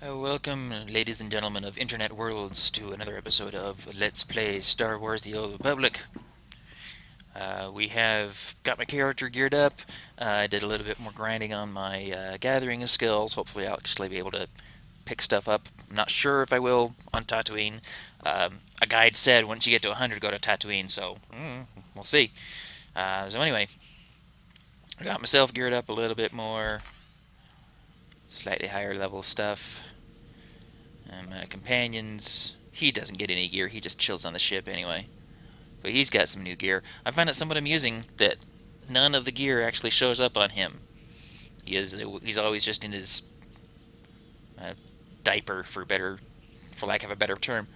Welcome, ladies and gentlemen of Internet Worlds, to another episode of Let's Play Star Wars The Old Republic. We have got my character geared up. I did a little bit more grinding on my gathering skills. Hopefully, I'll actually be able to pick stuff up. I'm not sure if I will on Tatooine. A guide said once you get to 100, go to Tatooine, so we'll see. So, anyway, I got myself geared up a little bit more, slightly higher level stuff. And my companions, he doesn't get any gear, he just chills on the ship anyway. But he's got some new gear. I find it somewhat amusing that none of the gear actually shows up on him. He's always just in his uh, diaper, for lack of a better term.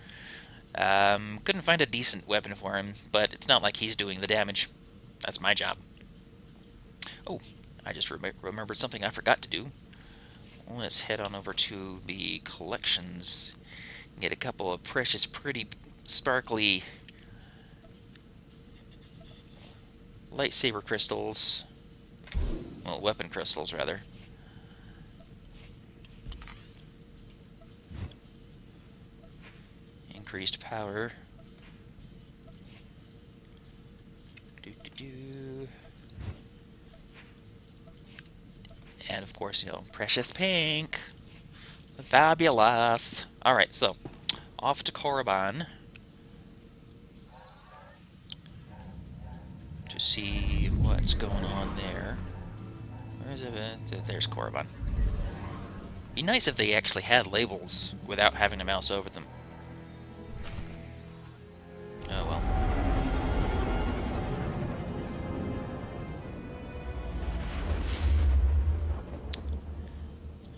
Couldn't find a decent weapon for him, but it's not like he's doing the damage. That's my job. Oh, I just remembered something I forgot to do. Let's head on over to the collections. Get a couple of precious, pretty, sparkly lightsaber crystals. Well, weapon crystals, rather. Increased power. Do. And of course, precious pink. Fabulous. Alright, so, off to Korriban to see what's going on there. Where is it? There's Korriban. Be nice if they actually had labels without having to mouse over them. Oh well.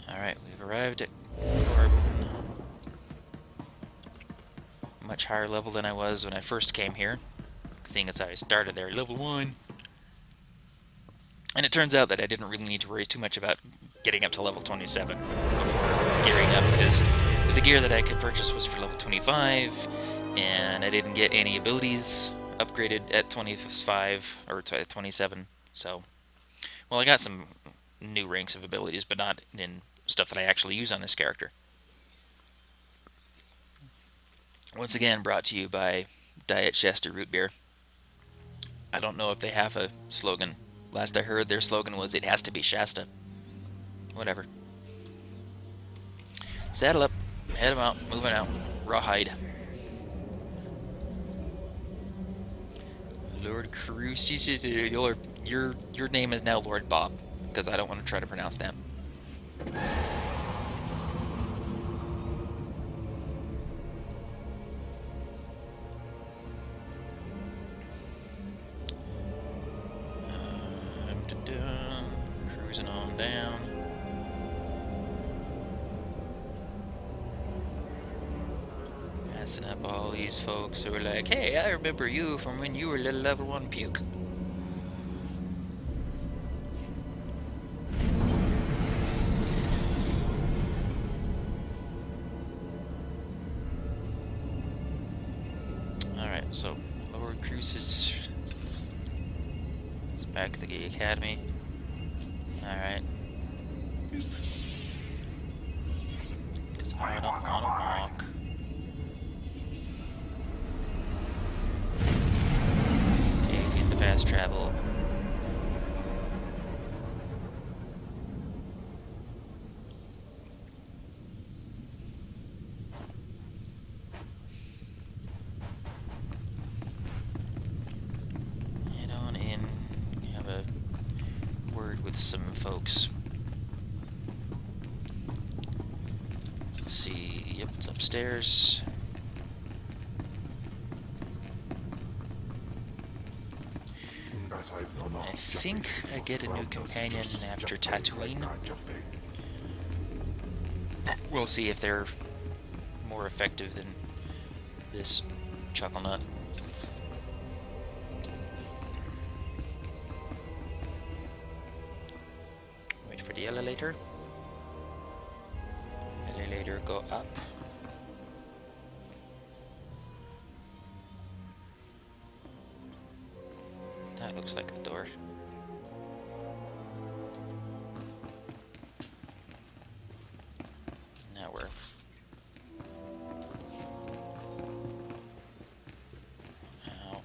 Alright, we've arrived at Korriban. Much higher level than I was when I first came here, seeing as I started there, level 1. And it turns out that I didn't really need to worry too much about getting up to level 27 before gearing up, because the gear that I could purchase was for level 25, and I didn't get any abilities upgraded at 25 or 27. So, well, I got some new ranks of abilities, but not in stuff that I actually use on this character. Once again, brought to you by Diet Shasta Root Beer. I don't know if they have a slogan. Last I heard, their slogan was, "It has to be Shasta." Whatever. Saddle up, head 'em out, moving out. Rawhide. Lord Crucis, your name is now Lord Bob, because I don't want to try to pronounce that. Cruising on down. Passing up all these folks who are like, "Hey, I remember you from when you were little level 1 puke." Alright, so Lord Crucis is back at the academy. Alright. Because I don't want to walk. Take into fast travel. Head on in. Have a word with some folks. Let's see. Yep, it's upstairs. I think I get a new companion after Tatooine. We'll see if they're more effective than this chuckle nut. Wait for the elevator. Elevator go up. That looks like the door. Now we're... Ow.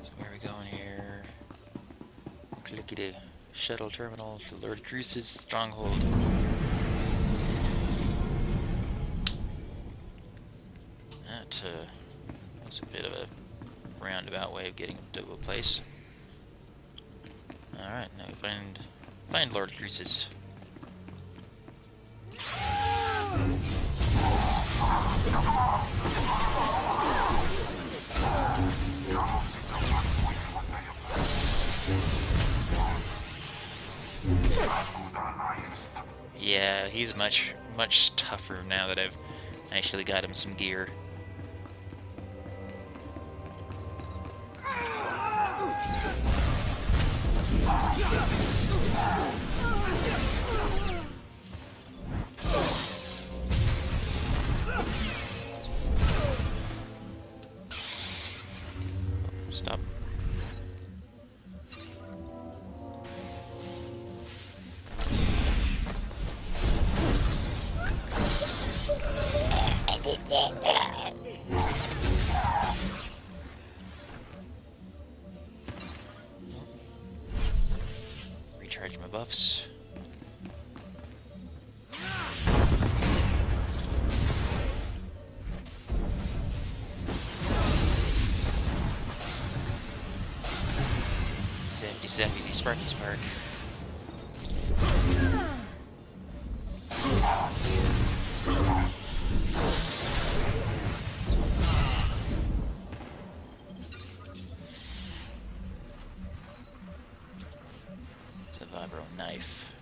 So where are we going here? Clickety shuttle terminal to Lord Grease's stronghold. That was a bit of a roundabout way of getting to a place. Alright, now we find Lord Grease's. Yeah, he's much tougher now that I've actually got him some gear. Stop. Recharge my buffs. Zappity zappity sparky spark. The vibro knife.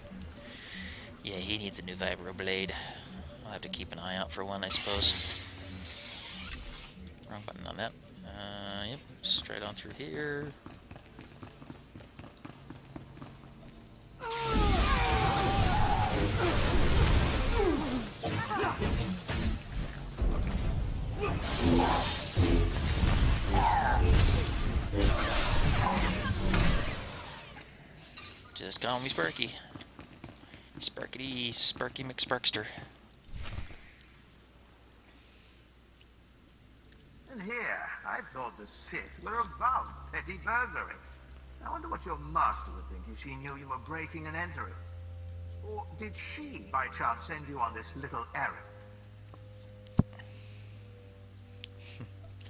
Yeah, he needs a new vibro blade. I'll have to keep an eye out for one, I suppose. Wrong button on that. Yep, straight on through here. Just call me Sparky. Sparky McSparkster. And here, I thought the Sith were above petty burglary. I wonder what your master would think if she knew you were breaking and entering. Or did she, by chance, send you on this little errand?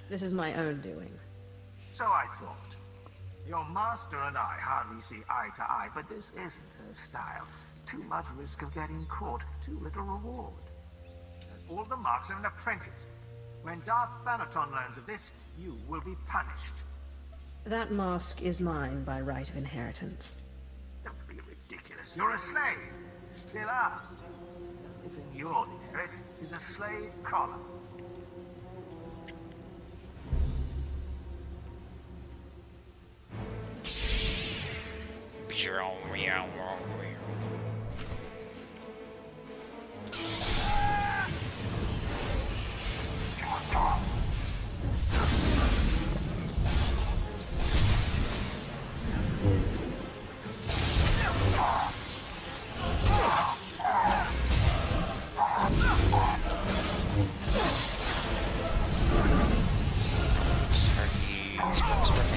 This is my own doing. So I thought. Your master and I hardly see eye to eye, but this isn't her style. Too much risk of getting caught, too little reward. That's all the marks of an apprentice. When Darth Thanaton learns of this, you will be punished. That mask is mine by right of inheritance. Don't be ridiculous. You're a slave. Still are. The only thing you'll inherit is a slave collar.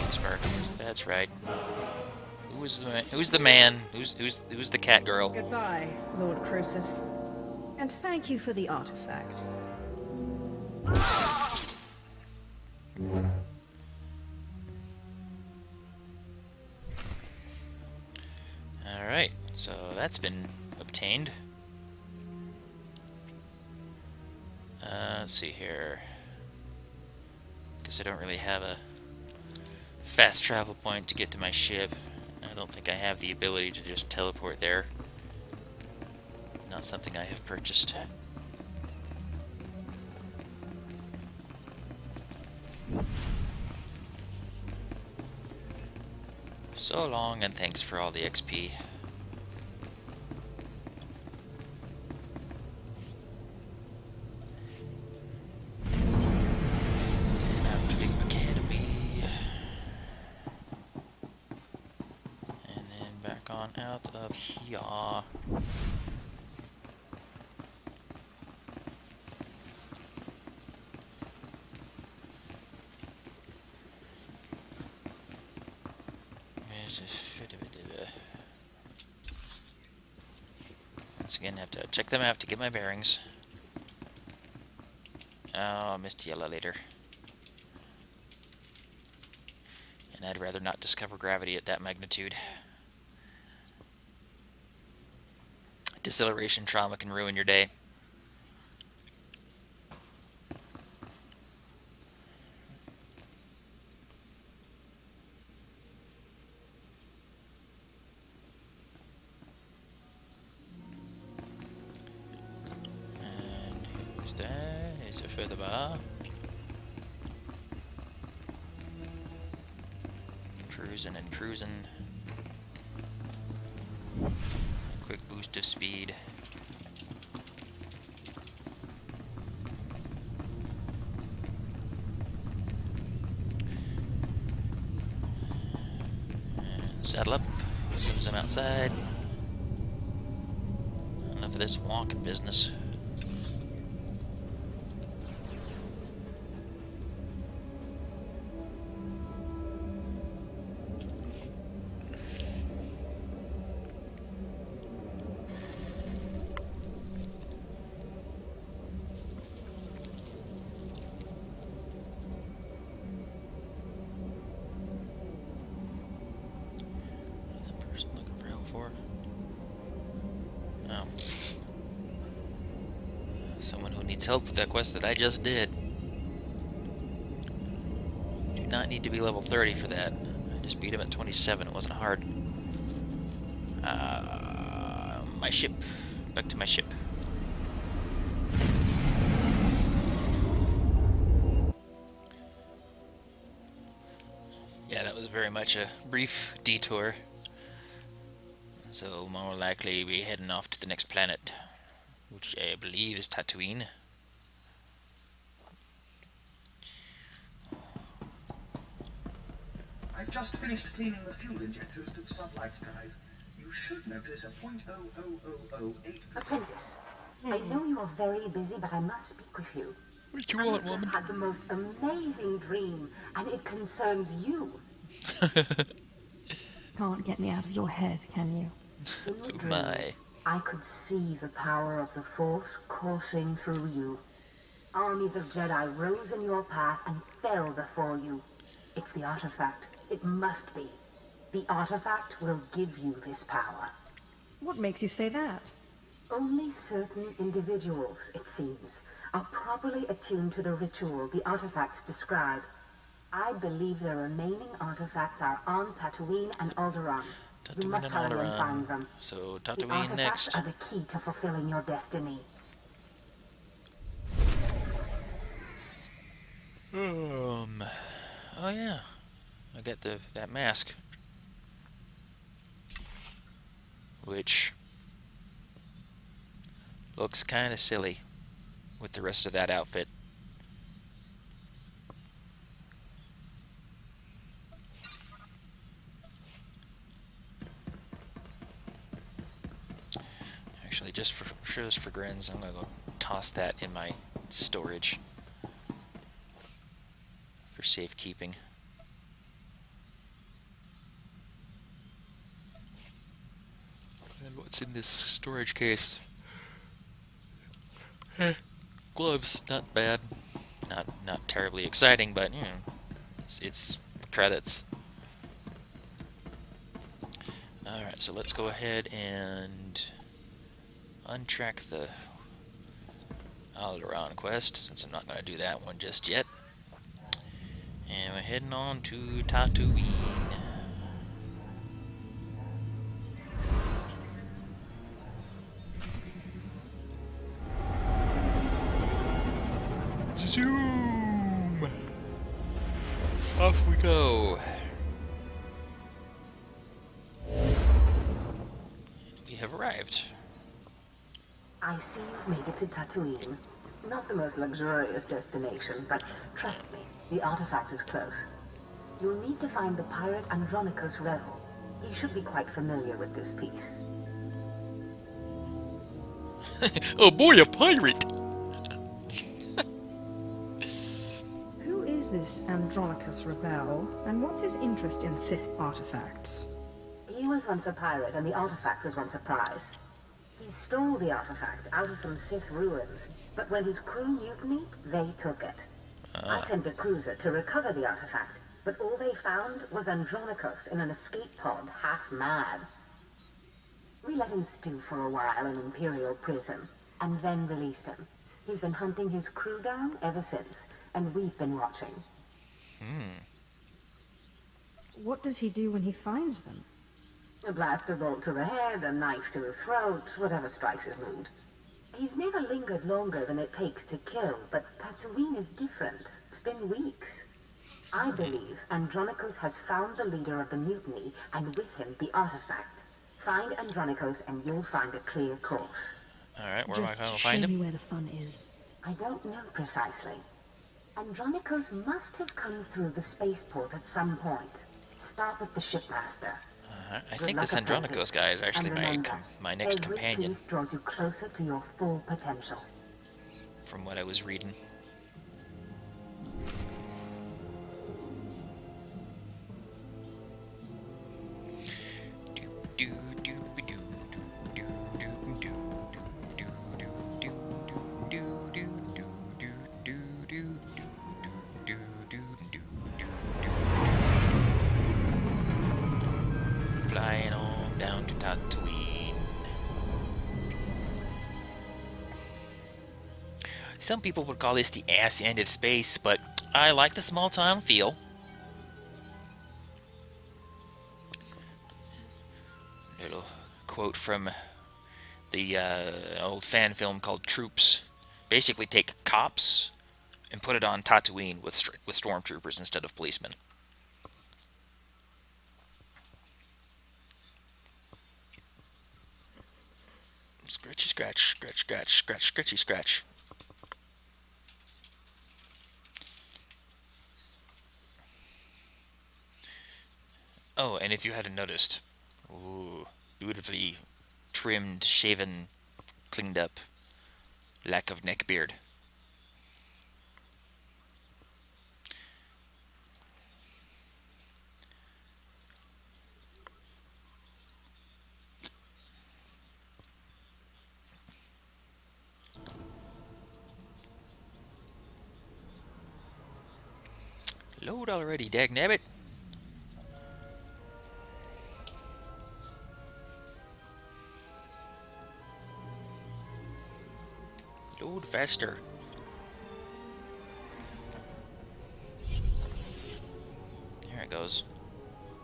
Spark. That's right. Who's the man? Who's the cat girl? Goodbye, Lord Crucis. And thank you for the artifact. Alright, so that's been obtained. Let's see here. Guess I don't really have a fast travel point to get to my ship. I don't think I have the ability to just teleport there. Not something I have purchased. So long, and thanks for all the XP. Yeah. Once again, have to check the map to get my bearings. Oh, I missed the elevator. And I'd rather not discover gravity at that magnitude. Deceleration trauma can ruin your day. And who's that? Is it further bar? Cruising and cruising. Quick boost of speed. And saddle up. As soon as I'm outside. Enough of this walking business. Oh. Someone who needs help with that quest that I just did. Do not need to be level 30 for that. I just beat him at 27. It wasn't hard. My ship. Back to my ship. Yeah, that was very much a brief detour. So more likely we're heading off to the next planet, which I believe is Tatooine. I've just finished cleaning the fuel injectors to the sublight drive. You should notice a 0.00008%. Apprentice, I know you are very busy, but I must speak with you. What you I want, have just woman? had the most amazing dream, and it concerns you. Can't get me out of your head, can you? In the Oh dream, my. I could see the power of the Force coursing through you. Armies of Jedi rose in your path and fell before you. It's the artifact. It must be. The artifact will give you this power. What makes you say that? Only certain individuals, it seems, are properly attuned to the ritual the artifacts describe. I believe the remaining artifacts are on Tatooine and Alderaan. You Tatooine must and hurry and Alderaan. find them. So The Tatooine artifacts next. are the key to fulfilling your destiny. Oh yeah, I got that mask, which looks kind of silly with the rest of that outfit. Actually, just for grins, I'm gonna go toss that in my storage for safekeeping. And what's in this storage case? Gloves, not bad. Not terribly exciting, but you know, it's credits. Alright, so let's go ahead and untrack the Alderaan quest, since I'm not going to do that one just yet. And we're heading on to Tatooine. Zoom! Off we go. We have arrived. I see you've made it to Tatooine. Not the most luxurious destination, but trust me, the artifact is close. You'll need to find the pirate Andronicus Revel. He should be quite familiar with this piece. Oh boy, a pirate! Who is this Andronicus Rebel, and what's his interest in Sith artifacts? He was once a pirate, and the artifact was once a prize. He stole the artifact out of some Sith ruins, but when his crew mutinied, they took it. I sent a cruiser to recover the artifact, but all they found was Andronicus in an escape pod, half mad. We let him stew for a while in Imperial prison, and then released him. He's been hunting his crew down ever since, and we've been watching. What does he do when he finds them? A blaster bolt to the head, a knife to the throat, whatever strikes his mood. He's never lingered longer than it takes to kill, but Tatooine is different. It's been weeks. I believe Andronicus has found the leader of the mutiny, and with him the artifact. Find Andronicus and you'll find a clear course. Alright, where am I Just going to show find me him? where the fun is. I don't know precisely. Andronicus must have come through the spaceport at some point. Start with the shipmaster. I think this Andronicus guy is actually my next every companion, piece draws you closer to your full potential. from what I was reading. Flying on down to Tatooine. Some people would call this the ass end of space, but I like the small town feel. Little quote from the old fan film called Troops. Basically take cops and put it on Tatooine with stormtroopers instead of policemen. Scratchy scratch, scratch scratch, scratch scratchy scratch. Oh, and if you hadn't noticed, ooh, beautifully trimmed, shaven, cleaned up, lack of neck beard. Load already, dagnabbit. Load faster. There it goes.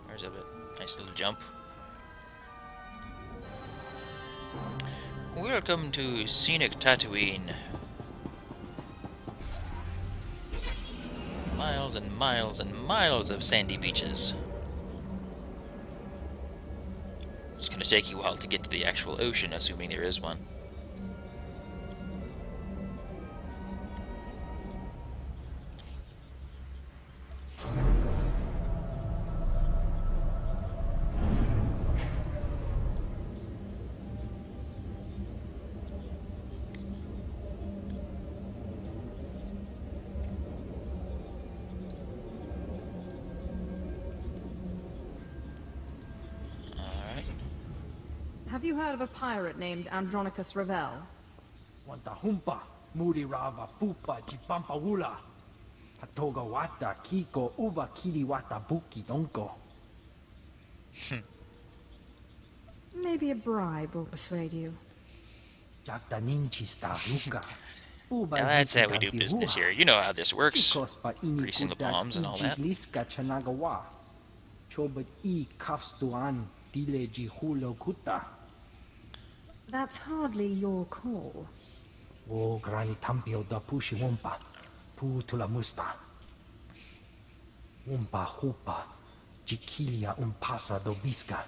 There's a bit. Nice little jump. Welcome to scenic Tatooine. Miles and miles and miles of sandy beaches. It's gonna take you a while to get to the actual ocean, assuming there is one. Have you heard of a pirate named Andronicus Rebel? Wanta humpa, muri rava pupa jipampa wula. Hatoga wata kiko uva kiri wata buki donko. Maybe a bribe will persuade you. Jakta ninchi sta luka. Now that's how we do business here. You know how this works. Greasing the palms and all that. Liska chanagawa. Chobat I kafstuan dile jihulo kuta. That's hardly your call. O grani tampio da pushi wumpa. Putula musta. Wumpa hupa. Jikilia umpasa dobiska.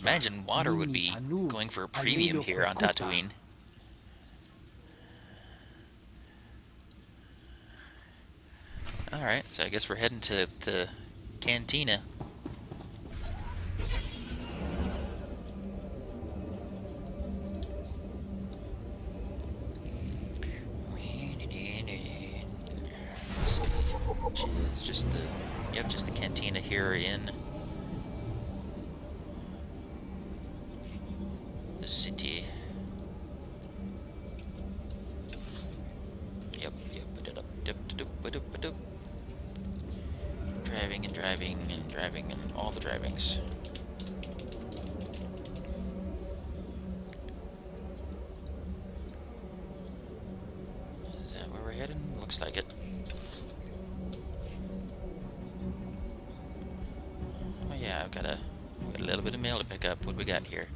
Imagine water would be going for a premium here on Tatooine. Alright, so I guess we're heading to Cantina. just the... Yep, just the cantina here in the city. Yep. Driving and driving and driving and all the drivings. Is that where we're heading? Looks like it. Oh yeah, I've got a little bit of mail to pick up. What do we got here?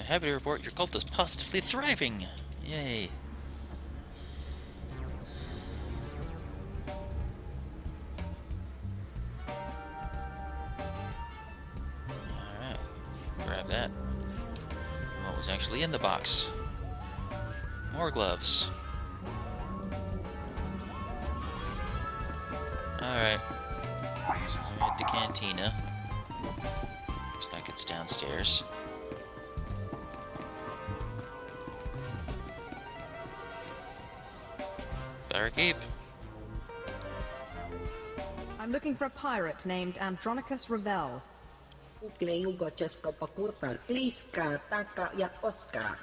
Happy to report your cult is positively thriving. Yay. Alright. Grab that. What was actually in the box? More gloves. Alright. We're at the cantina. Looks like it's downstairs. Barkeep. I'm looking for a pirate named Andronicus Revel. Ukleugo Chesko Pakurta, Kliska, Taka Yakoska.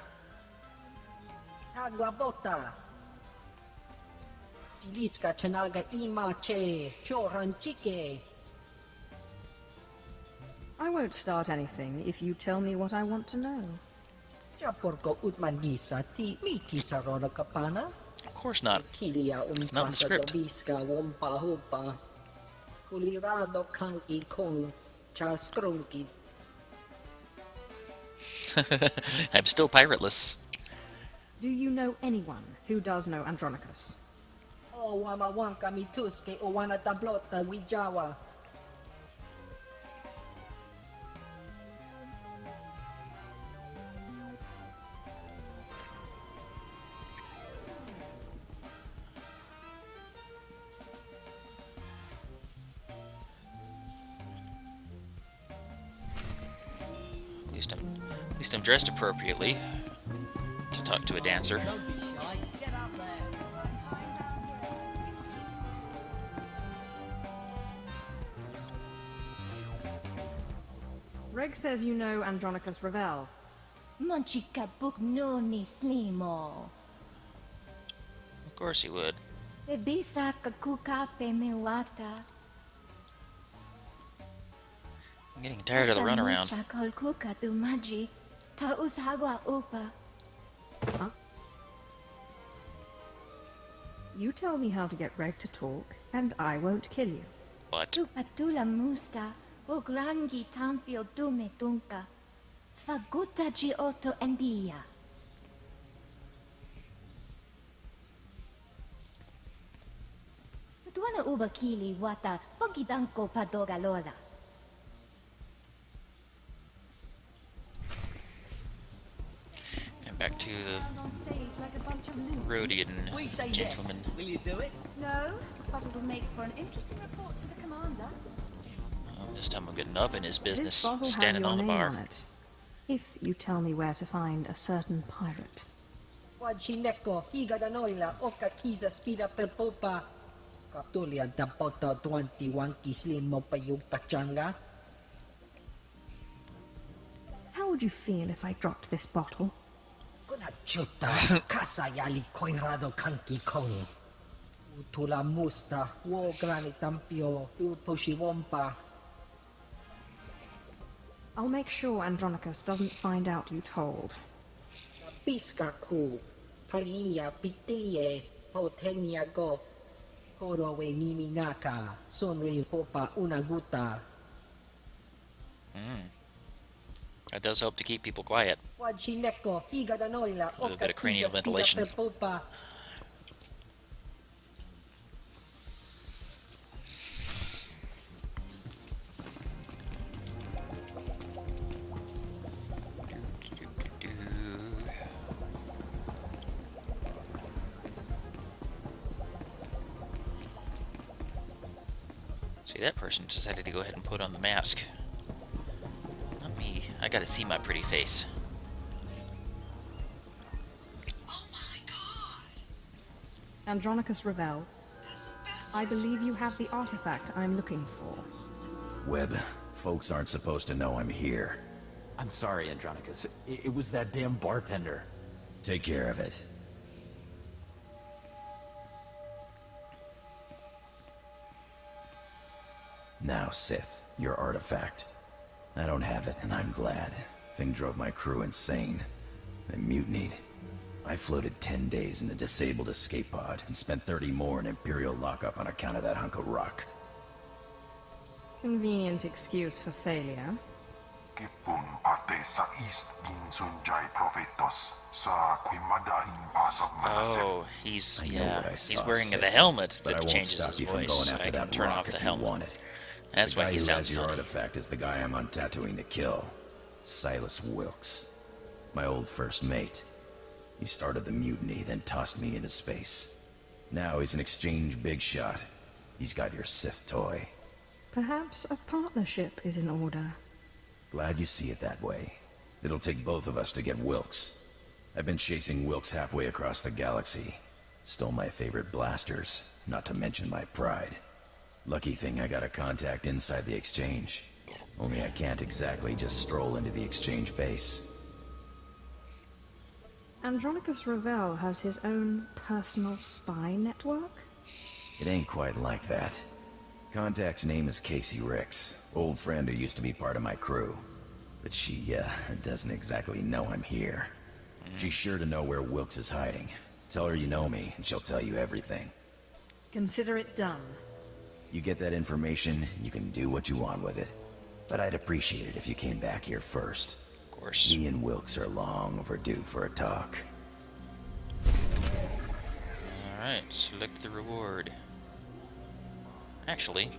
Aguabota. Iliska Chanaga Imache, Choran Chike. I won't start anything if you tell me what I want to know. Japorko Utmangisa, Ti Miki Sarona Kapana. Of course not. Kilia It's not in the script. Biska, Wompa Hopa. Kulirado Kanki Kong, Chaskrunki. I'm still pirateless. Do you know anyone who does know Andronicus? Oh, Wama Wanka Mituske, O Wana Tablota, Wijawa. At least I'm dressed appropriately to talk to a dancer. Don't be shy. Get up there. Reg says you know Andronicus Revel. Monchika buknoni slimo. Of course he would. Bebisa kakuka pemewata. I'm getting tired of the runaround. Chakol kuka dumaji. Taus hagwa upa. You tell me how to get Reg to talk, and I won't kill you. But Tupatula musta. Ograngi tampio dume tunka. Faguta ji oto endia. Tuana ubakili wata pogidanko padogalola. and back to the On stage like a bunch of loons. Rhodian We say gentleman. yes. Will you do it? No, but it'll make for an interesting report to the commander. This time I'm getting up in his This business, bottle has standing your on the name bar. on it. If you tell me where to find a certain pirate. Wajineko, Higadanoila, Oka Kiza, Spida Perpopa. Kaptulia Dapota 21 Kislim Mopayuk Tachanga. How would you feel if I dropped this bottle? Kunachuta, Kasayali Koirado Kanki Kong. Utula Musta, Wo Granitampio, Upushiwompa. I'll make sure Andronicus doesn't find out you told. Piskaku, Paria Pitie, Potenia Go. Korowe Niminaka, Sonri Popa Unaguta. That does help to keep people quiet. Wajineko, Higadanoila, With a bit of cranial Kiza, ventilation. Spida Perpopa. See, that person decided to go ahead and put on the mask. Not me. I gotta see my pretty face. Oh my god! Andronicus Revel. That's the best I believe you have the artifact I'm looking for. Webb, folks aren't supposed to know I'm here. I'm sorry, Andronicus. It was that damn bartender. Take care of it. Now, Sith, your artifact. I don't have it, and I'm glad. Thing drove my crew insane. They mutinied. I floated 10 days in the disabled escape pod, and spent 30 more in Imperial lockup on account of that hunk of rock. Convenient excuse for failure. Kipun ate sa East Ginsunjay Prophetos sa Quimadain Pasok Manasit. Oh, he's I know what I he's saw, wearing Sith, the helmet but I that won't changes stop his you from voice, going so after I can that turn rock off the if you helmet. want it. That's The why guy he who sounds has your funny. artifact is the guy I'm on Tatooine to kill. Silas Wilkes. My old first mate. He started the mutiny, then tossed me into space. Now he's an exchange big shot. He's got your Sith toy. Perhaps a partnership is in order. Glad you see it that way. It'll take both of us to get Wilkes. I've been chasing Wilkes halfway across the galaxy. Stole my favorite blasters, not to mention my pride. Lucky thing I got a contact inside the exchange. Only I can't exactly just stroll into the exchange base. Andronicus Ravel has his own personal spy network? It ain't quite like that. Contact's name is Casey Ricks, old friend who used to be part of my crew. But she, doesn't exactly know I'm here. She's sure to know where Wilkes is hiding. Tell her you know me, and she'll tell you everything. Consider it done. You get that information, you can do what you want with it. But I'd appreciate it if you came back here first. Of course. Me and Wilkes are long overdue for a talk. Alright, select the reward. Actually,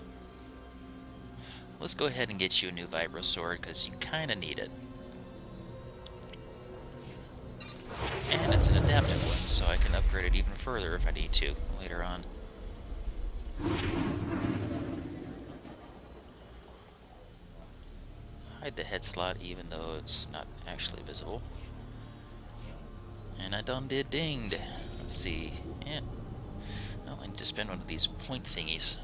let's go ahead and get you a new Vibro Sword, because you kinda need it. And it's an adaptive one, so I can upgrade it even further if I need to later on. Hide the head slot even though it's not actually visible. And I done did dinged. Let's see. Yeah. Well, I need to spend one of these point thingies.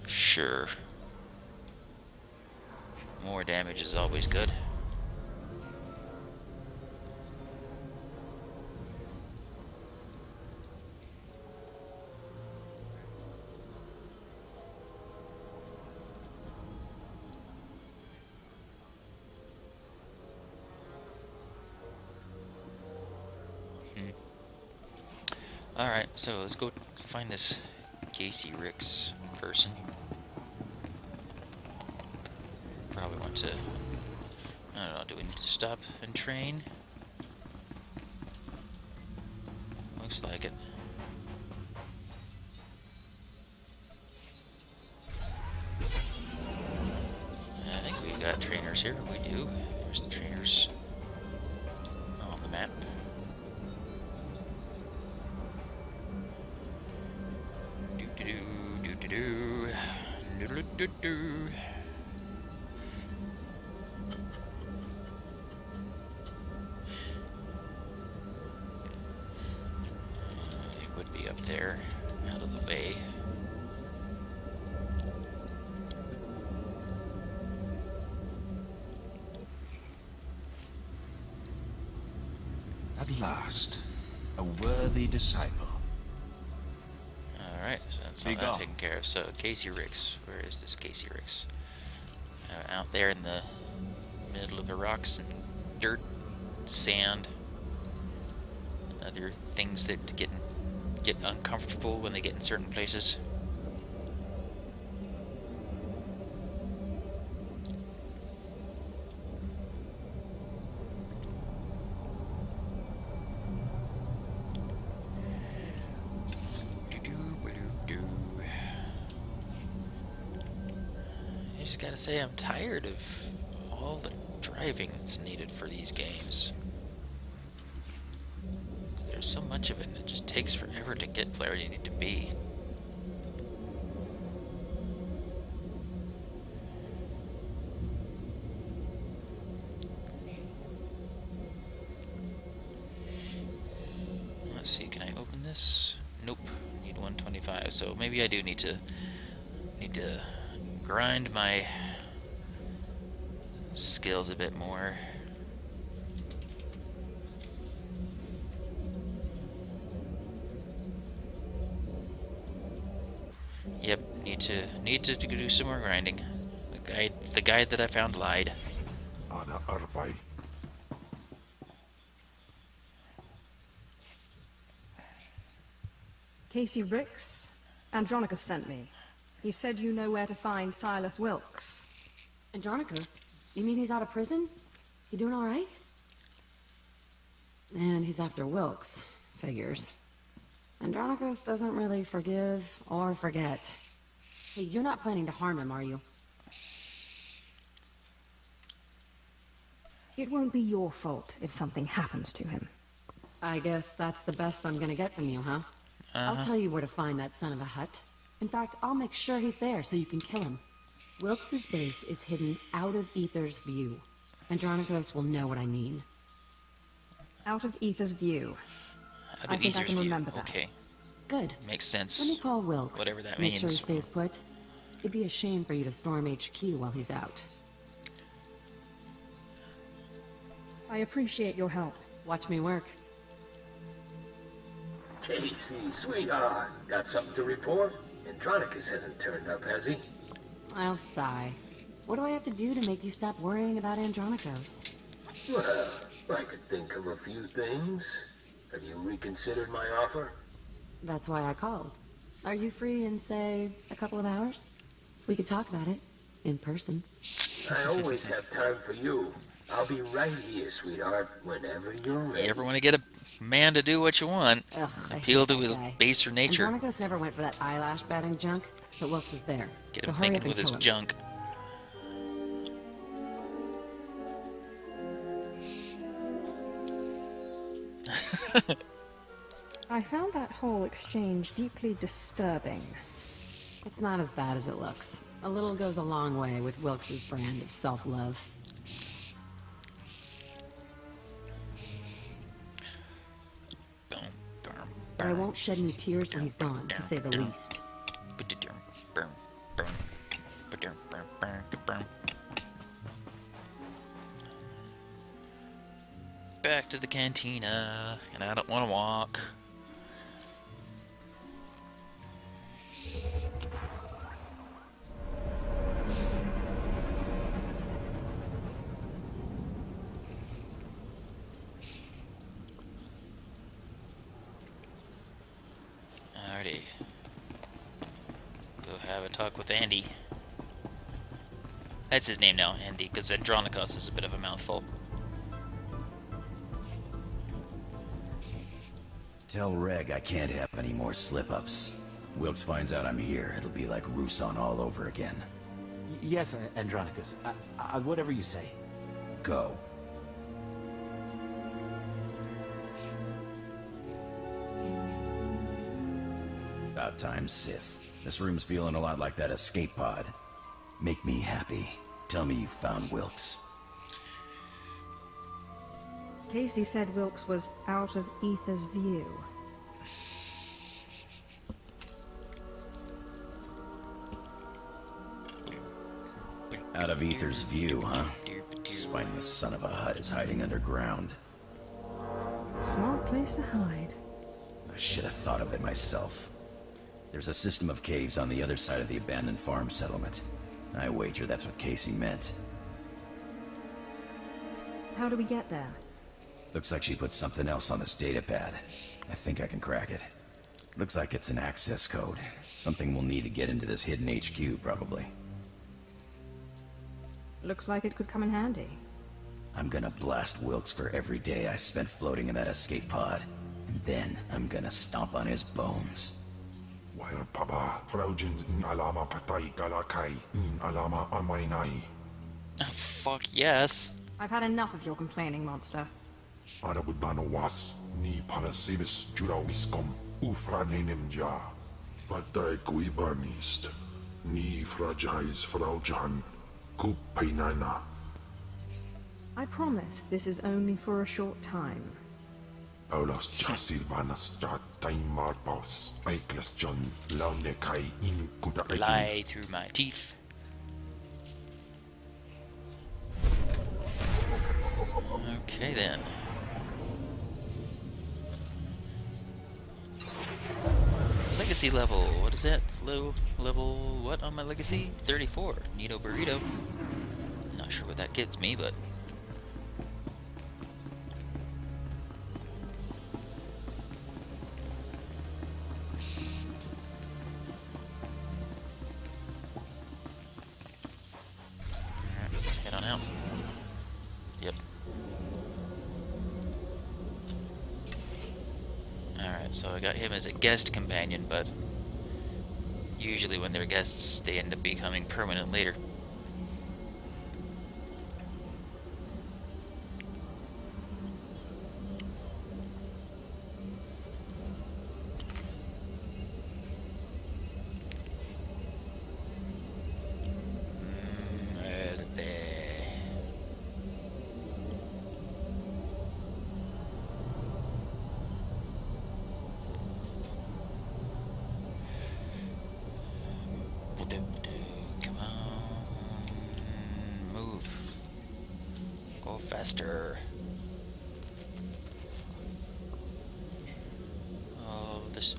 Sure. More damage is always good. Alright, so let's go find this Casey Ricks person. Probably want to... I don't know, do we need to stop and train? Looks like it. I think we've got trainers here. We do. There's the trainers on the map. Do-do-do. It would be up there, out of the way. At last, a worthy disciple. Alright, so that's all that taken care of. So, Casey Ricks. Where is this Casey Ricks? Out there in the middle of the rocks and dirt, sand, and other things that get uncomfortable when they get in certain places. I just gotta say, I'm tired of all the driving that's needed for these games. There's so much of it, and it just takes forever to get where you need to be. see, can I open this? Nope. Need 125. So maybe I do need to grind my skills a bit more. Yep, need to do some more grinding. The guide that I found lied. Ana arpai. Casey Ricks, Andronicus sent me. He said you know where to find Silas Wilkes. Andronicus? You mean he's out of prison? He doing all right? And he's after Wilkes. Figures. Andronicus doesn't really forgive or forget. Hey, you're not planning to harm him, are you? It won't be your fault if something happens to him. I guess that's the best I'm gonna get from you, huh? I'll tell you where to find that son of a hut. In fact, I'll make sure he's there so you can kill him. Wilkes' base is hidden out of Ether's view. Andronicus will know what I mean. Out of Ether's view. Out I of think I Ether's can view. remember that. Okay, Good. makes Let me sense. call Wilkes. Whatever that Make sure he means. stays put. It'd be a shame for you to storm HQ while he's out. I appreciate your help. Watch me work. Casey, sweetheart, got something to report? Andronicus hasn't turned up, has he? Oh, sigh. What do I have to do to make you stop worrying about Andronicus? Well, I could think of a few things. Have you reconsidered my offer? That's why I called. Are you free in, say, a couple of hours? We could talk about it. In person. I always have time for you. I'll be right here, sweetheart, whenever you're ready. You ever want to get a man to do what you want? Ugh, I Appeal hate to that his guy. baser nature. Andronicus never went for that eyelash batting junk, but Wilkes is there. Get So him hurry up thinking and with his kill him. junk. I found that whole exchange deeply disturbing. It's not as bad as it looks. A little goes a long way with Wilkes' brand of self-love. Boom, boom, But I boom. won't shed any tears when he's gone, to say the least. Back to the cantina, and I don't want to walk. Alrighty. Go have a talk with Andy. That's his name now, Andy, because Andronicus is a bit of a mouthful. Tell Reg I can't have any more slip-ups. Wilkes finds out I'm here, it'll be like Rusan all over again. Yes, Andronicus. Whatever you say. Go. About time, Sith. This room's feeling a lot like that escape pod. Make me happy. Tell me you found Wilkes. Casey said Wilkes was out of Ether's view. Out of Ether's view, huh? Spineless son of a hut is hiding underground. Smart place to hide. I should have thought of it myself. There's a system of caves on the other side of the abandoned farm settlement. I wager that's what Casey meant. How do we get there? Looks like she put something else on this datapad. I think I can crack it. Looks like it's an access code. Something we'll need to get into this hidden HQ, probably. Looks like it could come in handy. I'm gonna blast Wilkes for every day I spent floating in that escape pod. And then I'm gonna stomp on his bones. Wire paba, Fraujins in alama patai galakai, in alama amainai. Oh, fuck yes. I've had enough of your complaining, monster. Arabudano was, ni palasibis jurawiskom, ufra nenemja. Patai kuibanist, ni fragais fraujan, kupainana. I promise this is only for a short time. Aulos Jasilvanas Jataimarpos, Aiklas John, Launekai in Kuda Lie through my teeth. Okay then. Legacy level. What is that? Level what on my legacy? 34. Neato burrito. Not sure what that gets me, but alright, let's head on out. Yep. Alright, so I got him as a guest companion, but usually when they're guests, they end up becoming permanent later. Come on, move. Go faster.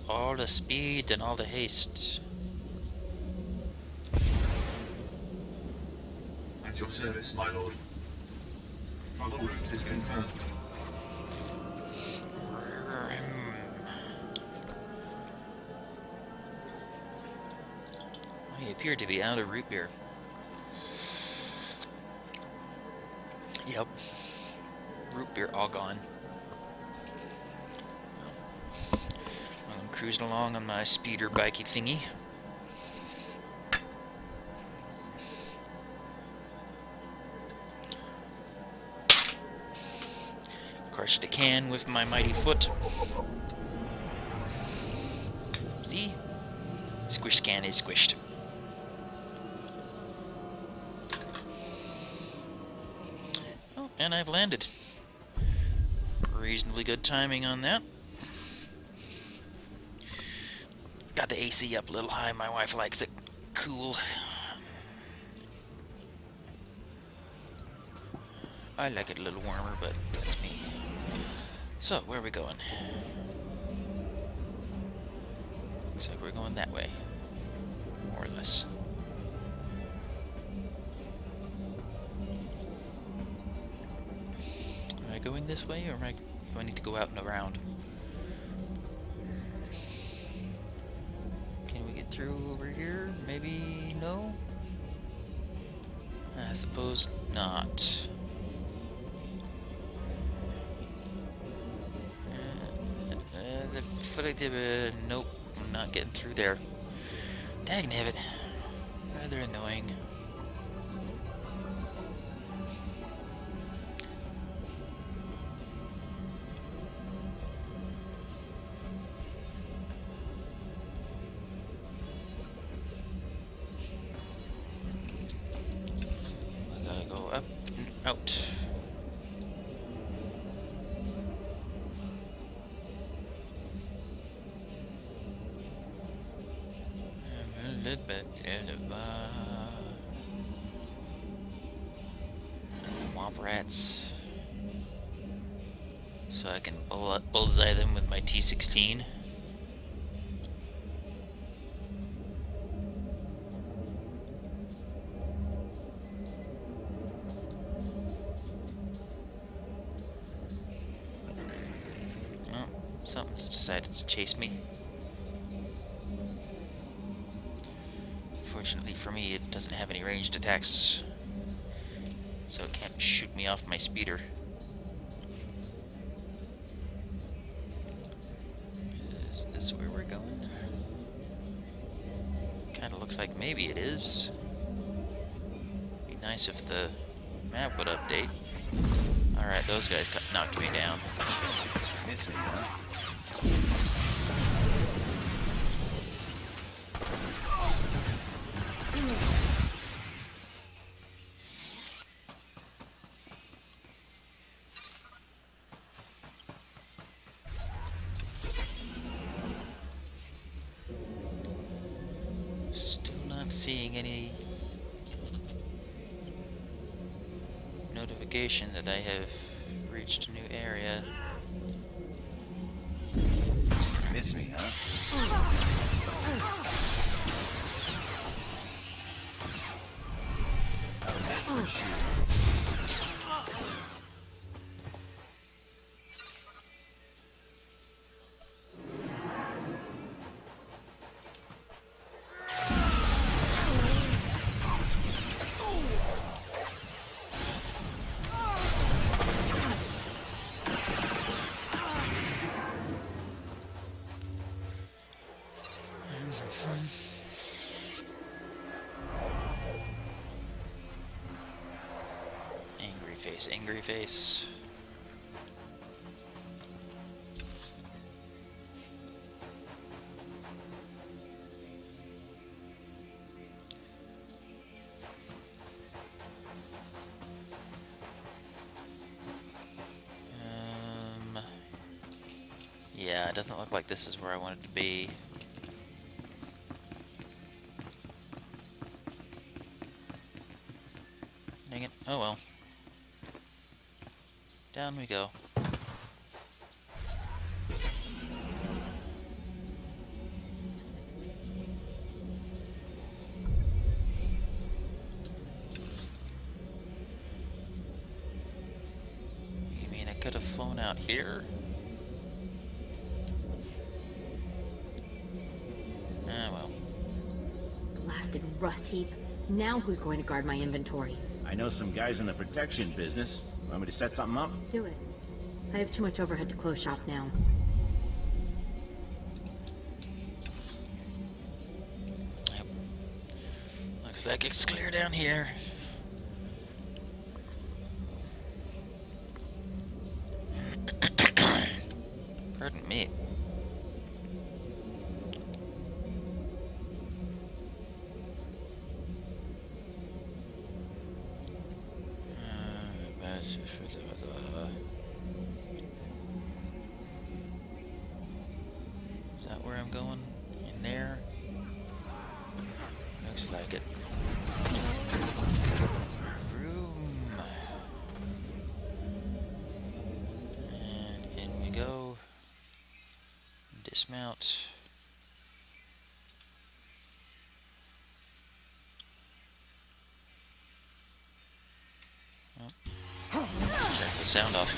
All the speed and all the haste. At your service, my lord. Travel route is confirmed. I appear to be out of root beer. Yep. Root beer all gone. While I'm cruising along on my speeder bikey thingy. Crushed a can with my mighty foot. See? Squish can is squished. Oh, and I've landed. Reasonably good timing on that. Got the AC up a little high. My wife likes it cool. I like it a little warmer, but that's me. So, where are we going? Looks like we're going that way. More or less. Am I going this way, or do I need to go out and around? Can we get through over here? Maybe no? I suppose not. Nope, I'm not getting through there. Dagnabbit. Rather annoying. I gotta go up and out. Womp rats. So I can bullseye them with my T-16. Oh, something's decided to chase me. Fortunately for me, it doesn't have any ranged attacks, so it can't shoot me off my speeder. Is this where we're going? Kinda looks like maybe it is. Be nice if the map would update. Alright, those guys knocked me down. Miss me, huh? seeing any notification that I have reached a new area. Miss me, huh? Oh, that's for sure. Angry face, angry face. Yeah, it doesn't look like this is where I wanted to be. Dang it. Oh well. Down we go. You mean I could have flown out here? Ah, well. Blasted rust heap. Now who's going to guard my inventory? I know some guys in the protection business. Want me to set something up? Do it. I have too much overhead to close shop now. Yep. Looks like it's clear down here. Pardon me. Is that where I'm going? In there? Looks like it. Room. And in we go. Dismount. Turn the sound off.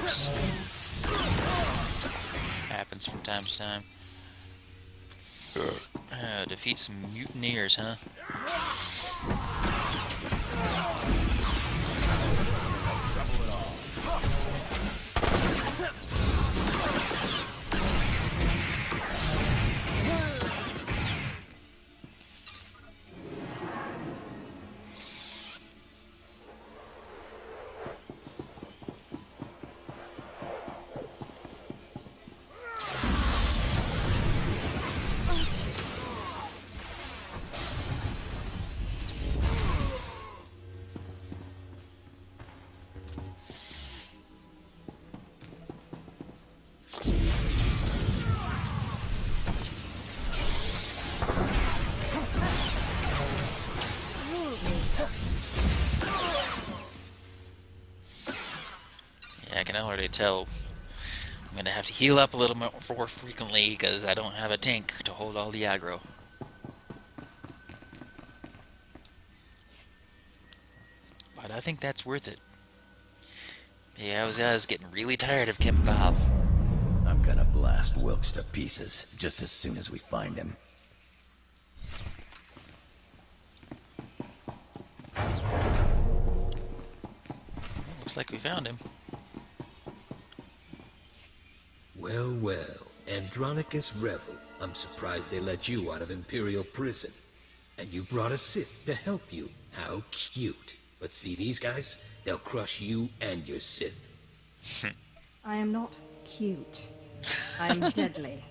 Oops. Happens from time to time. Defeat some mutineers, huh? Yeah, I can already tell I'm going to have to heal up a little more frequently because I don't have a tank to hold all the aggro. But I think that's worth it. Yeah, I was getting really tired of Kim Bob. I'm gonna blast Wilkes to pieces just as soon as we find him. Looks like we found him. Well, well, Andronicus Revel, I'm surprised they let you out of Imperial prison. And you brought a Sith to help you. How cute. But see these guys? They'll crush you and your Sith. I am not cute. I'm deadly.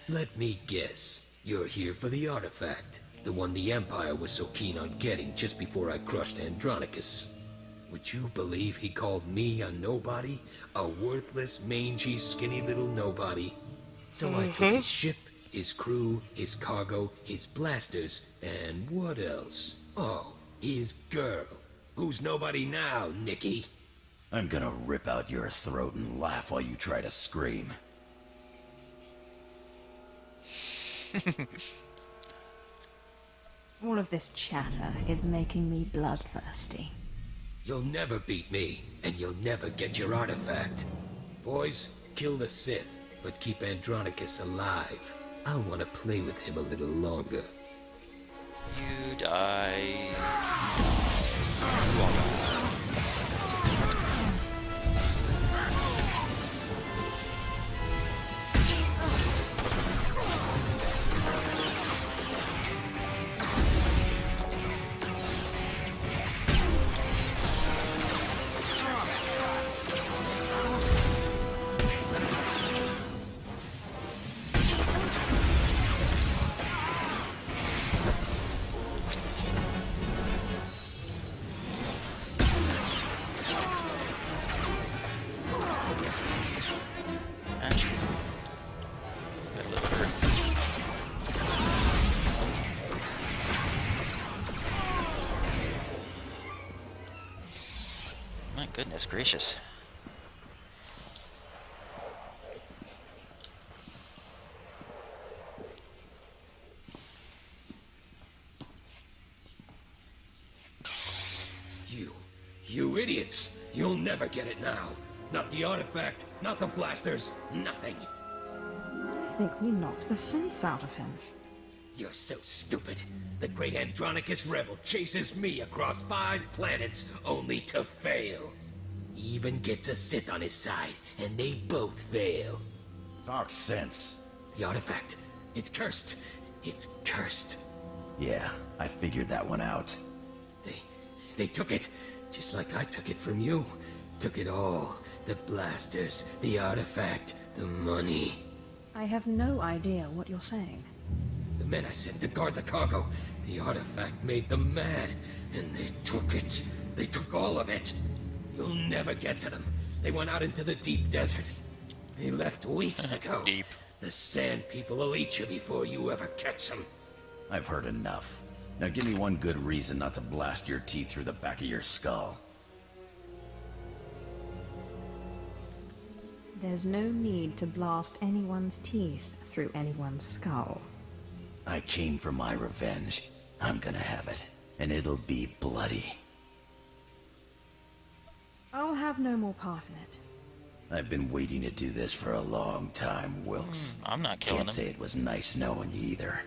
Let me guess. You're here for the artifact. The one the Empire was so keen on getting just before I crushed Andronicus. Would you believe he called me a nobody? A worthless, mangy, skinny little nobody? So I took his ship his crew, his cargo, his blasters, and what else? Oh, his girl. Who's nobody now, Nicky? I'm gonna rip out your throat and laugh while you try to scream. All of this chatter is making me bloodthirsty. You'll never beat me, and you'll never get your artifact. Boys, kill the Sith, but keep Andronicus alive. I'll want to play with him a little longer. You die. My goodness gracious. You idiots! You'll never get it now. Not the artifact, not the blasters, nothing. I think we knocked the sense out of him. You're so stupid. The great Andronicus Rebel chases me across 5 planets only to fail. He even gets a Sith on his side, and they both fail. Talk sense. The artifact. It's cursed. It's cursed. Yeah, I figured that one out. They took it, just like I took it from you. Took it all. The blasters, the artifact, the money. I have no idea what you're saying. The men I sent to guard the cargo, the artifact made them mad, and they took it. They took all of it. You'll never get to them. They went out into the deep desert. They left weeks ago. Deep. The sand people will eat you before you ever catch them. I've heard enough. Now give me one good reason not to blast your teeth through the back of your skull. There's no need to blast anyone's teeth through anyone's skull. I came for my revenge. I'm gonna have it, and it'll be bloody. I'll have no more part in it. I've been waiting to do this for a long time, Wilkes. I'm not killing him. Can't say it was nice knowing you either.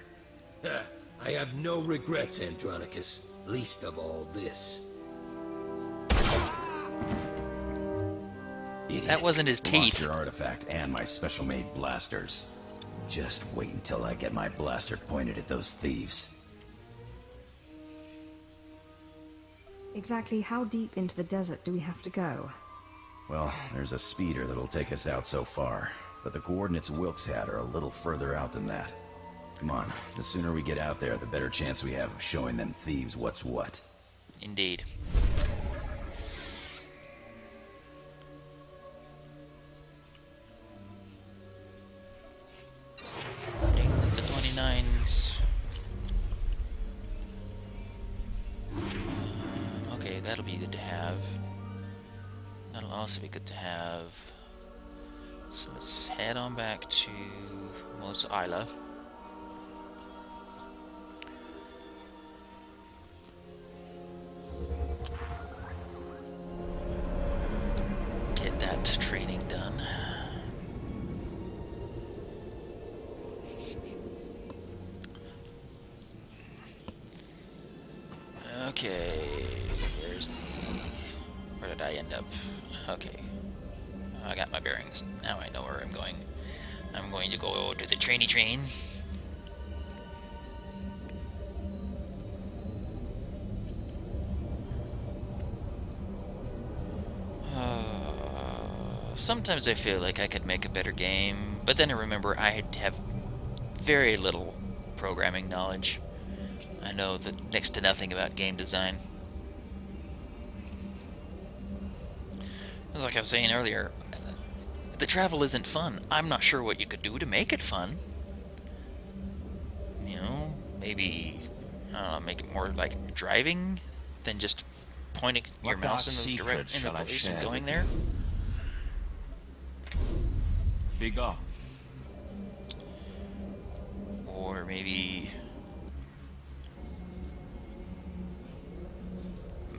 I have no regrets, Andronicus. Least of all this. Idiot. That wasn't his Lost teeth. your artifact and my special-made blasters. Just wait until I get my blaster pointed at those thieves. Exactly how deep into the desert do we have to go? Well, there's a speeder that'll take us out so far, but the coordinates Wilkes had are a little further out than that. Come on, the sooner we get out there, the better chance we have of showing them thieves what's what. Indeed. The 29s. Okay, that'll be good to have. That'll also be good to have. So let's head on back to Mos Eisley. Get that training done. Okay, where did I end up? Okay, I got my bearings. Now I know where I'm going. I'm going to go to the trainee train. Sometimes I feel like I could make a better game, but then I remember I have very little programming knowledge. I know next to nothing about game design. Like I was saying earlier, the travel isn't fun. I'm not sure what you could do to make it fun. maybe make it more like driving than just pointing your What mouse dark in the secret direct in the shall I place and share going with there. Big off. Or maybe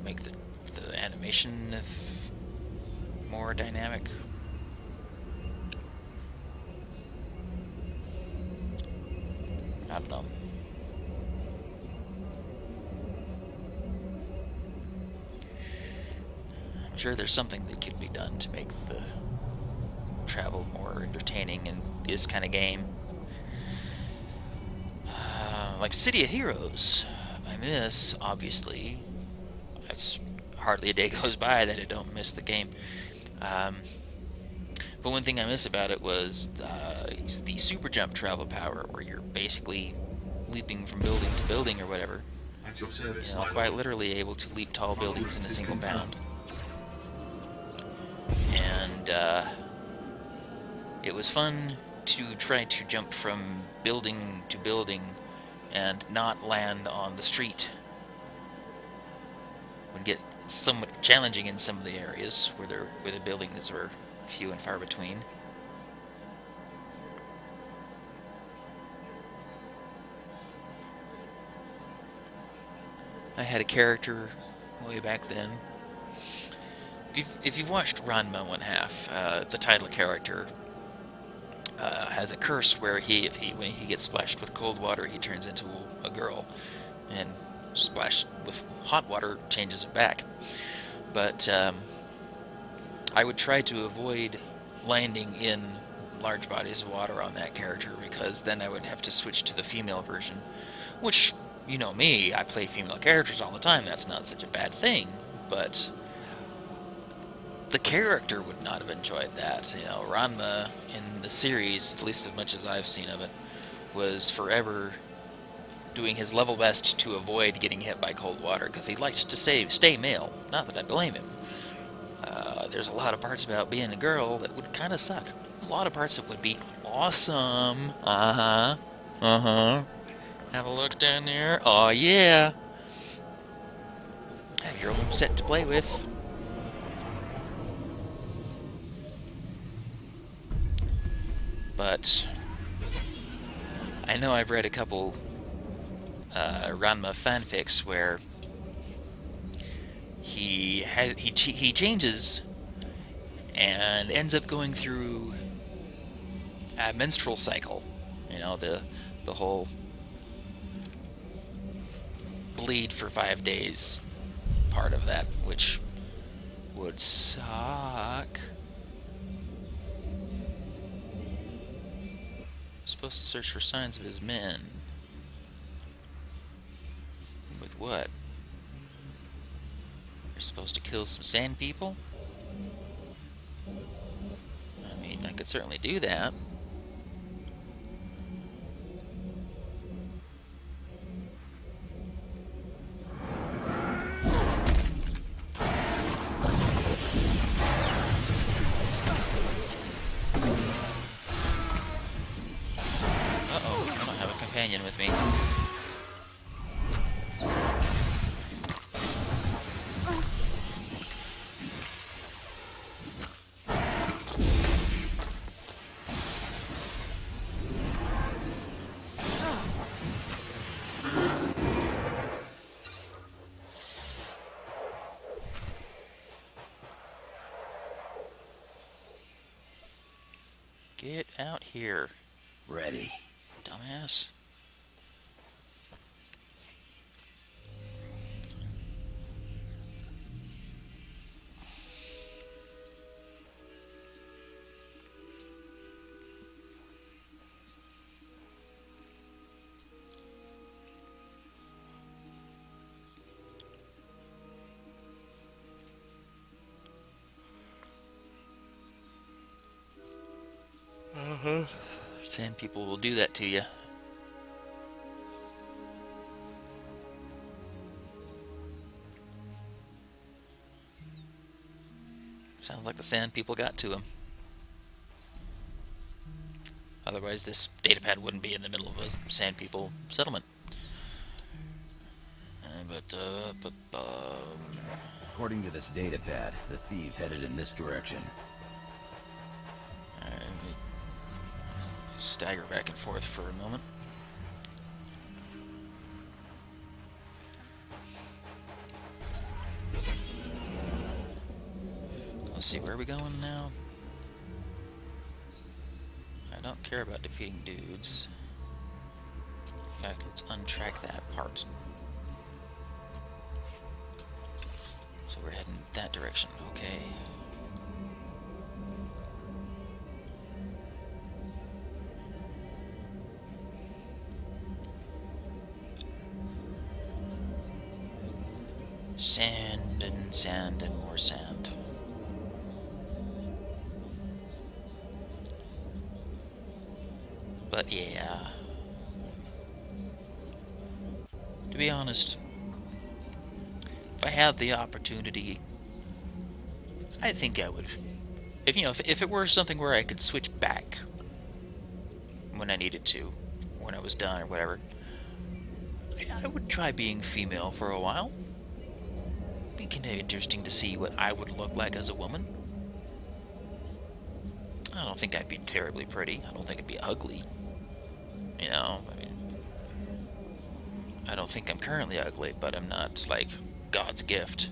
make the animation more dynamic. I don't know. I'm sure there's something that could be done to make the travel more entertaining in this kind of game. Like City of Heroes, I miss, obviously. It's hardly a day goes by that I don't miss the game. But one thing I miss about it was the super jump travel power, where you're basically leaping from building to building or whatever. At your service, You know, my quite lord. literally able to leap tall buildings in a Is single confirmed. bound. And it was fun to try to jump from building to building and not land on the street. Would get somewhat challenging in some of the areas where the buildings were few and far between. I had a character way back then. If you've watched Ranma one half, the title character has a curse where when he gets splashed with cold water, he turns into a girl, and splashed with hot water changes him back. But I would try to avoid landing in large bodies of water on that character, because then I would have to switch to the female version, which, you know me, I play female characters all the time, that's not such a bad thing, but the character would not have enjoyed that. You know, Ranma in the series, at least as much as I've seen of it, was forever doing his level best to avoid getting hit by cold water, because he liked to stay male. Not that I blame him. There's a lot of parts about being a girl that would kind of suck. A lot of parts that would be awesome. Uh-huh. Uh-huh. Have a look down there. Oh, yeah. Have your own set to play with. But I know I've read a couple Ranma fanfics where he changes and ends up going through a menstrual cycle. You know, the whole bleed for 5 days part of that, which would suck. Supposed to search for signs of his men. With what? You're supposed to kill some sand people? I mean, I could certainly do that. Uh-oh, I don't have a companion with me. Get out here, Ready. dumbass. Sand people will do that to you. Sounds like the sand people got to him. Otherwise, this datapad wouldn't be in the middle of a sand people settlement. According to this data pad, the thieves headed in this direction. Stagger back and forth for a moment. Let's see, where are we going now? I don't care about defeating dudes. In fact, let's untrack that part. So we're heading that direction, okay. Sand and more sand. But yeah, to be honest, if I had the opportunity, I think I would. If it were something where I could switch back when I needed to, when I was done or whatever, I would try being female for a while. Be kind of interesting to see what I would look like as a woman. I don't think I'd be terribly pretty. I don't think I'd be ugly. I don't think I'm currently ugly, but I'm not, like, God's gift.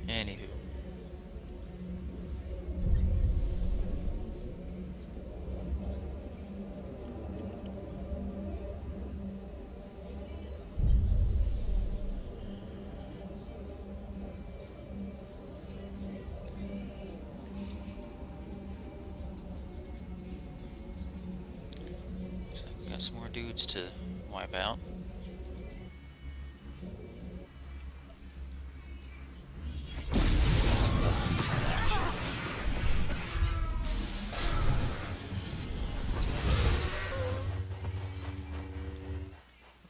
Anywho. Got some more dudes to wipe out. Let's see some action.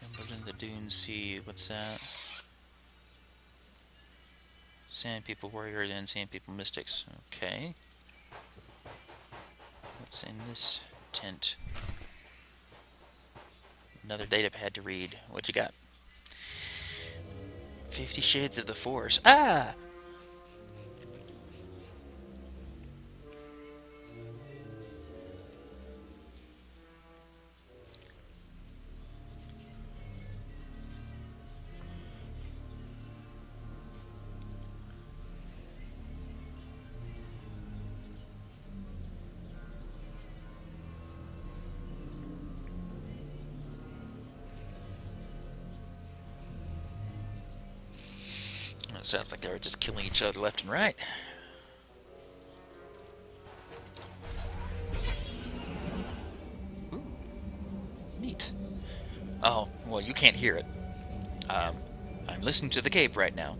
Rumble in the Dune Sea, what's that? Sand People Warriors and Sand People Mystics. Okay. What's in this tent? Another data pad to read. What you got? 50 Shades of the Force. Ah! It sounds like they were just killing each other left and right. Ooh. Neat. Oh, well, you can't hear it. I'm listening to The Cape right now.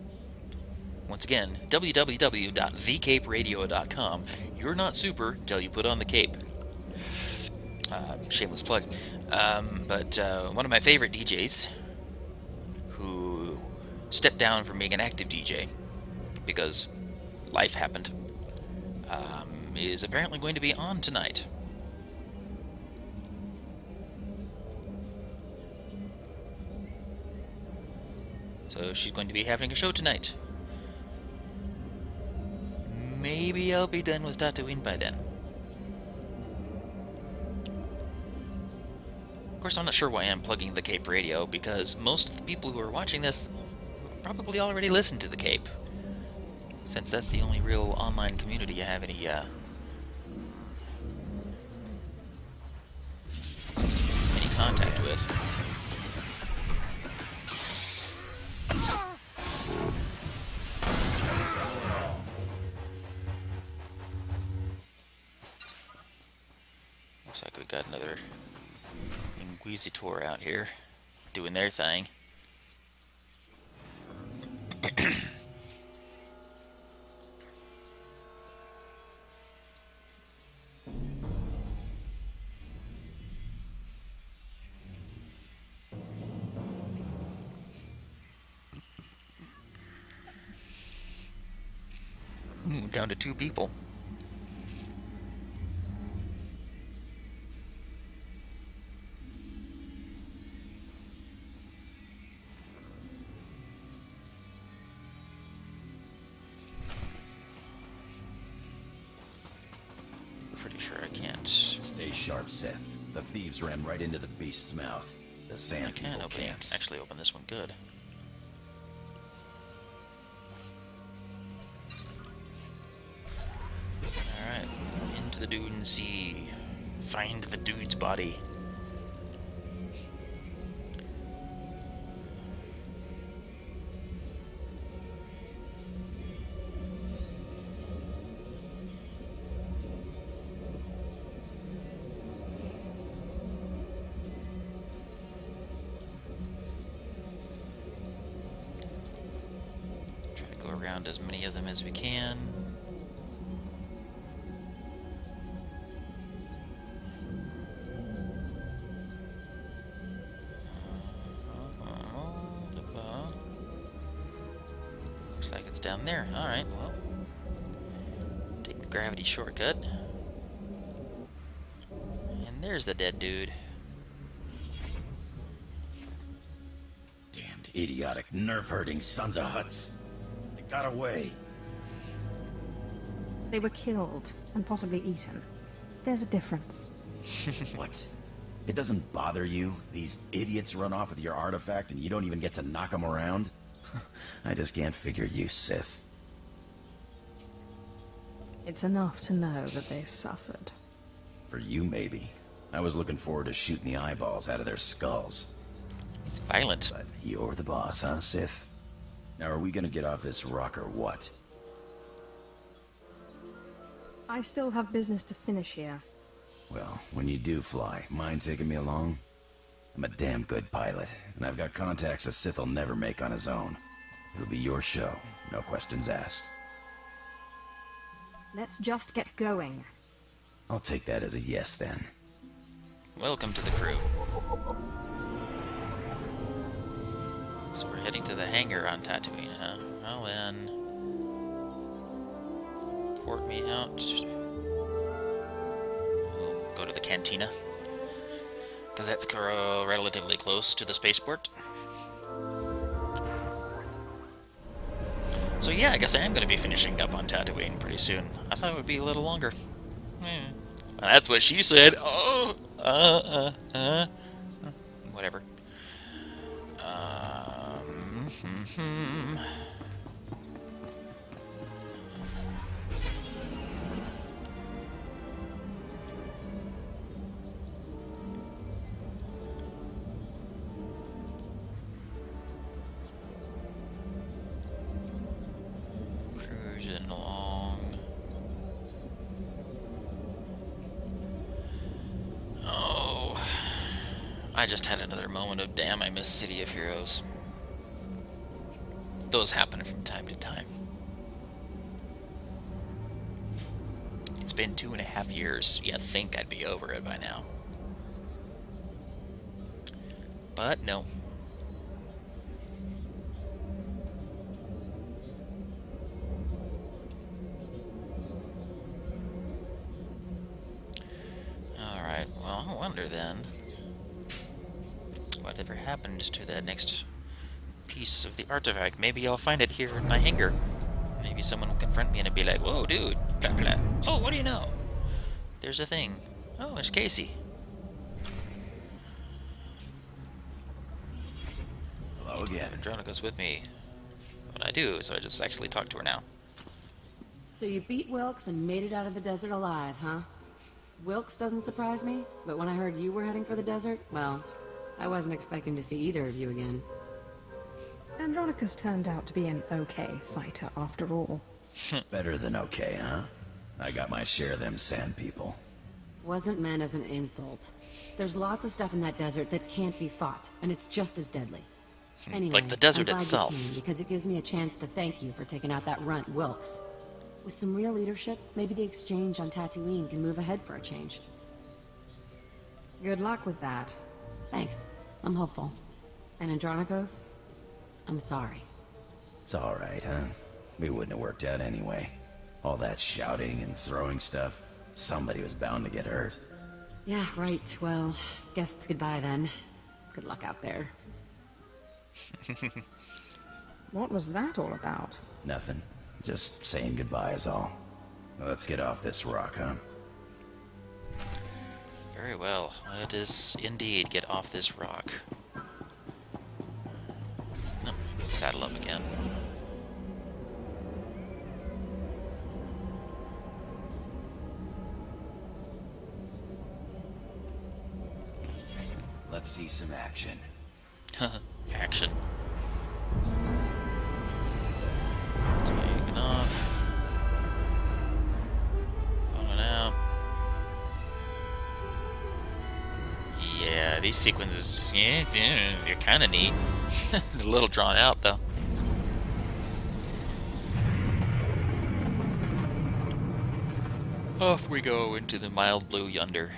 Once again, www.thecaperadio.com. You're not super until you put on the cape. Shameless plug. But one of my favorite DJs, who stepped down from being an active DJ because life happened, is apparently going to be on tonight. So she's going to be having a show tonight. Maybe I'll be done with Tatooine by then. Of course, I'm not sure why I'm plugging the Cape Radio, because most of the people who are watching this probably already listen to the Cape, since that's the only real online community you have any contact with. Looks like we got another Inquisitor out here doing their thing. Down to 2 people. sure I can't. Stay sharp, Sith. The thieves ran right into the beast's mouth. The sand people camps. Actually open this one good. Alright, into the Dune Sea. Find the dude's body. Try to go around as many of them as we can. Looks like it's down there. Alright, well. Take the gravity shortcut. And there's the dead dude. Damned idiotic, nerve-hurting sons of Hutts. They got away. They were killed and possibly eaten. There's a difference. What? It doesn't bother you? These idiots run off with your artifact and you don't even get to knock them around? I just can't figure you, Sith. It's enough to know that they suffered. For you, maybe. I was looking forward to shooting the eyeballs out of their skulls. It's violent. But you're the boss, huh, Sith? Now, are we gonna get off this rock or what? I still have business to finish here. Well, when you do fly, mind taking me along? I'm a damn good pilot, and I've got contacts a Sith will never make on his own. It'll be your show, no questions asked. Let's just get going. I'll take that as a yes, then. Welcome to the crew. So we're heading to the hangar on Tatooine, huh? Well then... Port me out. We'll go to the cantina. Because that's relatively close to the spaceport. So yeah, I guess I am going to be finishing up on Tatooine pretty soon. I thought it would be a little longer. Well, that's what she said. Oh, whatever. Cruising along. Oh, I just had another moment of damn, I miss City of Heroes. Those happen from time to time. It's been 2.5 years. You'd think I'd be over it by now. But no. Alright, well, I wonder then, whatever happened to that next piece of the artifact? Maybe I'll find it here in my hangar. Maybe someone will confront me and be like, whoa, dude, blah, blah. Oh, what do you know? There's a thing. Oh, it's Casey. Hello again. Andronica's with me. What I do, so I just actually talk to her now. So you beat Wilkes and made it out of the desert alive, huh? Wilkes doesn't surprise me, but when I heard you were heading for the desert, well, I wasn't expecting to see either of you again. Andronica's turned out to be an okay fighter after all. Better than okay, huh? I got my share of them sand people. Wasn't meant as an insult. There's lots of stuff in that desert that can't be fought, and it's just as deadly. Anyway, like the desert I'm glad itself. you came, because it gives me a chance to thank you for taking out that runt Wilkes. With some real leadership, maybe the exchange on Tatooine can move ahead for a change. Good luck with that. Thanks. I'm hopeful. And Andronikos, I'm sorry. It's alright, huh? We wouldn't have worked out anyway. All that shouting and throwing stuff, somebody was bound to get hurt. Yeah, right. Well, guess it's goodbye then. Good luck out there. What was that all about? Nothing. Just saying goodbye is all. Now let's get off this rock, huh? Very well. Let us indeed get off this rock. Nope. Saddle up again. Let's see some action. Action. Taking off. Pulling out. Yeah, these sequences, they're kind of neat. A little drawn out, though. Off we go into the mild blue yonder.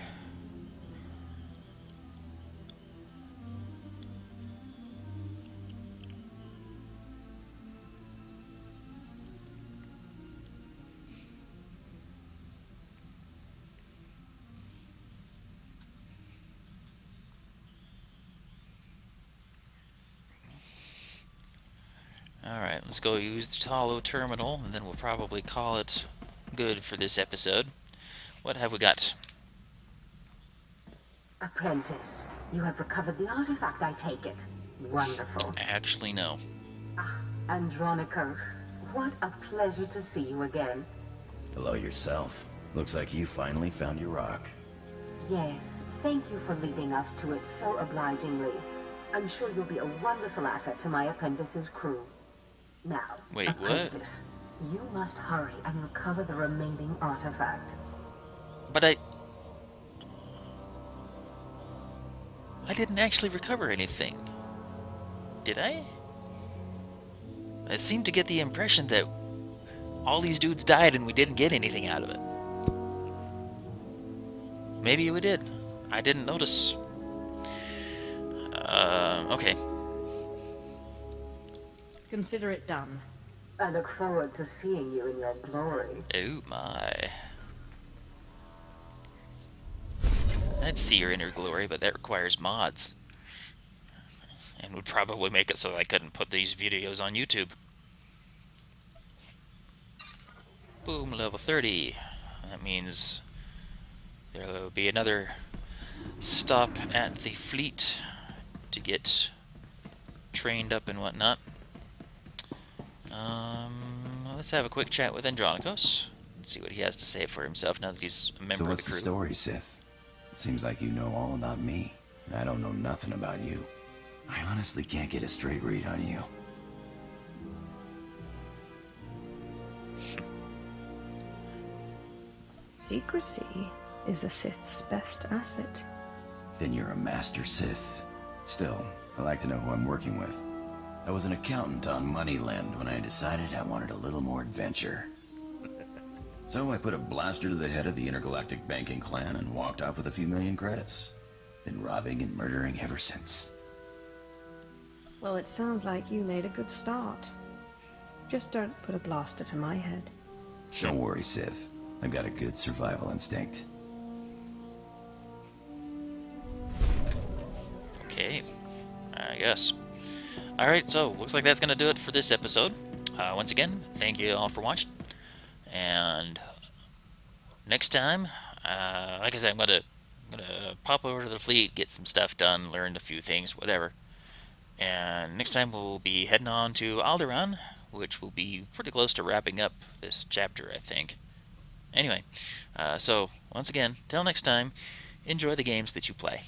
Alright, let's go use the Talo terminal, and then we'll probably call it good for this episode. What have we got? Apprentice, you have recovered the artifact, I take it. Wonderful. Actually, no. Andronicos, what a pleasure to see you again. Hello yourself. Looks like you finally found your rock. Yes, thank you for leading us to it so obligingly. I'm sure you'll be a wonderful asset to my apprentice's crew. Now, wait, apprentice, you must hurry and recover the remaining artifact. But I didn't actually recover anything. Did I? I seemed to get the impression that all these dudes died and we didn't get anything out of it. Maybe we did. I didn't notice. Okay. Consider it done. I look forward to seeing you in your glory. Oh my. I'd see your inner glory, but that requires mods. And would probably make it so I couldn't put these videos on YouTube. Boom, level 30. That means there will be another stop at the fleet to get trained up and whatnot. Let's have a quick chat with Andronicos. Let's see what he has to say for himself now that he's a member So of what's the crew. the story, Sith? Seems like you know all about me, and I don't know nothing about you. I honestly can't get a straight read on you. Secrecy is a Sith's best asset. Then you're a master Sith. Still, I like to know who I'm working with. I was an accountant on Moneyland when I decided I wanted a little more adventure. So I put a blaster to the head of the intergalactic banking clan and walked off with a few million credits. Been robbing and murdering ever since. Well, it sounds like you made a good start. Just don't put a blaster to my head. Don't worry, Sith. I've got a good survival instinct. Okay, I guess. Alright, so looks like that's going to do it for this episode. Once again, thank you all for watching. And next time, like I said, I'm gonna pop over to the fleet, get some stuff done, learn a few things, whatever. And next time we'll be heading on to Alderaan, which will be pretty close to wrapping up this chapter, I think. Anyway, so once again, till next time, enjoy the games that you play.